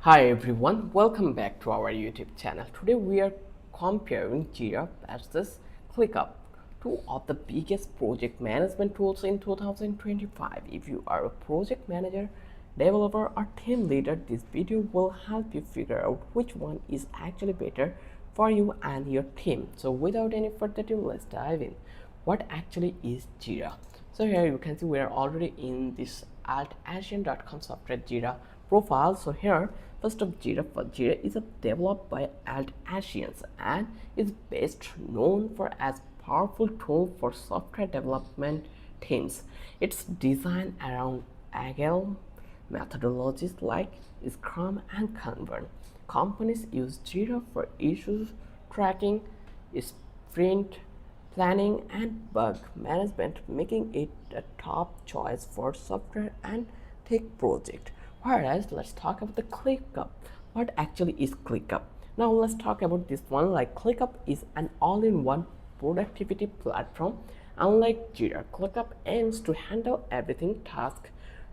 Hi everyone, welcome back to our YouTube channel. Today we are comparing Jira versus ClickUp, two of the biggest project management tools in 2025. If you are a project manager, developer or team leader, this video will help you figure out which one is actually better for you and your team. So without any further ado, let's dive in. What actually is Jira? So here you can see we are already in this altasian.com software Jira profile. So here first of Jira is developed by Altasians and is best known for as powerful tool for software development teams. It's designed around agile methodologies like Scrum and Kanban. Companies use Jira for issues tracking, sprint planning, and bug management, making it a top choice for software and tech project. Whereas, let's talk about the ClickUp. What actually is ClickUp? Now let's talk about this one. Like ClickUp is an all-in-one productivity platform. Unlike Jira, ClickUp aims to handle everything: task,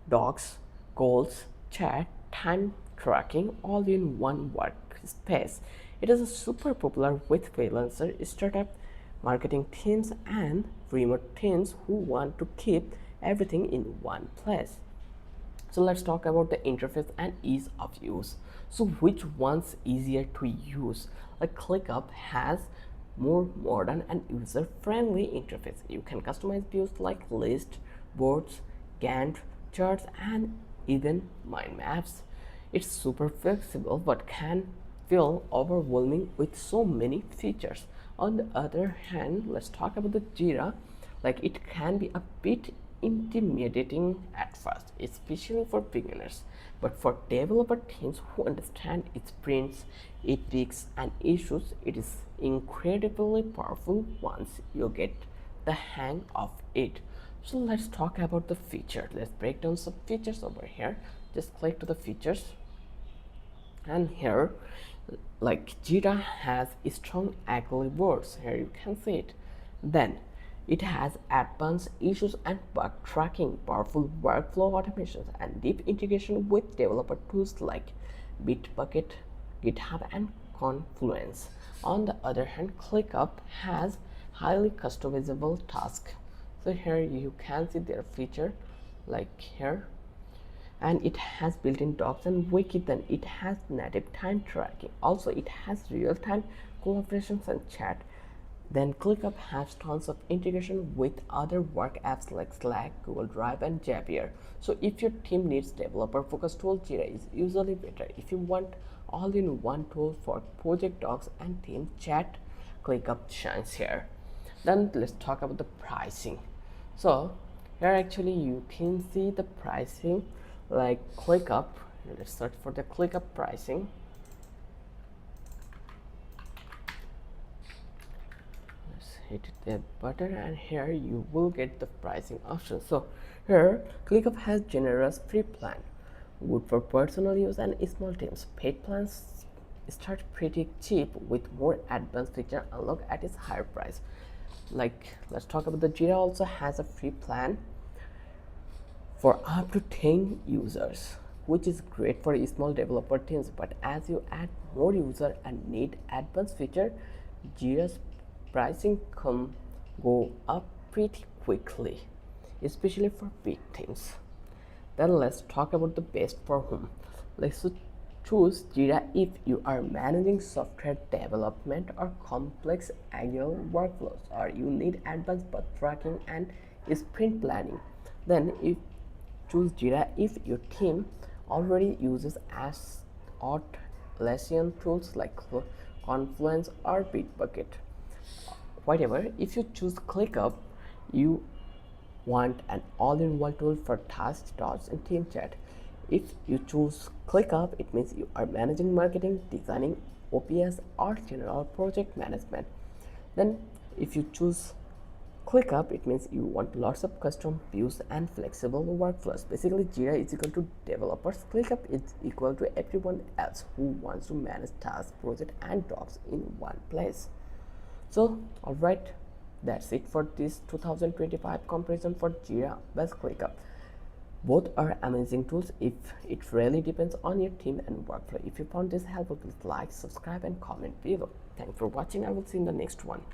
docs, goals, chat, time tracking, all in one workspace. It is super popular with freelancer, startup, marketing teams, and remote teams who want to keep everything in one place. So let's talk about the interface and ease of use. So which one's easier to use? Like ClickUp has more modern and user-friendly interface. You can customize views like list, boards, Gantt charts, and even mind maps. It's super flexible but can feel overwhelming with so many features. On the other hand, let's talk about the Jira. Like it can be a bit intimidating at first, especially for beginners. But for developer teams who understand its sprints, epics, and issues, it is incredibly powerful once you get the hang of it. So let's talk about the feature. Let's break down some features over here. Just click to the features, and here like Jira has strong agile words. Here you can see it. Then it has advanced issues and bug tracking, powerful workflow automations, and deep integration with developer tools like Bitbucket, GitHub, and Confluence. On the other hand, ClickUp has highly customizable tasks. So here you can see their feature, like here, and it has built-in docs and wiki. Then it has native time tracking, also it has real-time collaborations and chat. Then ClickUp has tons of integration with other work apps like Slack, Google Drive, and Zapier. So if your team needs developer focused tool, Jira is usually better. If you want all-in-one tool for project docs and team chat, ClickUp shines here. Then let's talk about the pricing. So here actually you can see the pricing like ClickUp. Let's search for the ClickUp pricing. Let's hit the button, and here you will get the pricing option. So here ClickUp has generous free plan, good for personal use and small teams. Paid plans start pretty cheap with more advanced feature unlocked at its higher price. Like let's talk about the Jira also has a free plan for up to 10 users, which is great for small developer teams. But as you add more user and need advanced feature, Jira's pricing can go up pretty quickly, especially for big teams. Then let's talk about the best for whom. Let's choose Jira if you are managing software development or complex agile workflows, or you need advanced bug tracking and sprint planning. Then if choose Jira if your team already uses as Atlassian tools like Confluence or Bitbucket. Whatever, if you choose ClickUp, you want an all-in-one tool for tasks, docs, and team chat. If you choose ClickUp, it means you are managing marketing, designing OPS, or general project management. Then if you choose ClickUp, it means you want lots of custom views and flexible workflows. Basically, Jira is equal to developers. ClickUp is equal to everyone else who wants to manage tasks, projects, and docs in one place. So, alright, that's it for this 2025 comparison for Jira vs ClickUp. Both are amazing tools. If it really depends on your team and workflow. If you found this helpful, please like, subscribe and comment below. Thanks for watching. I will see you in the next one.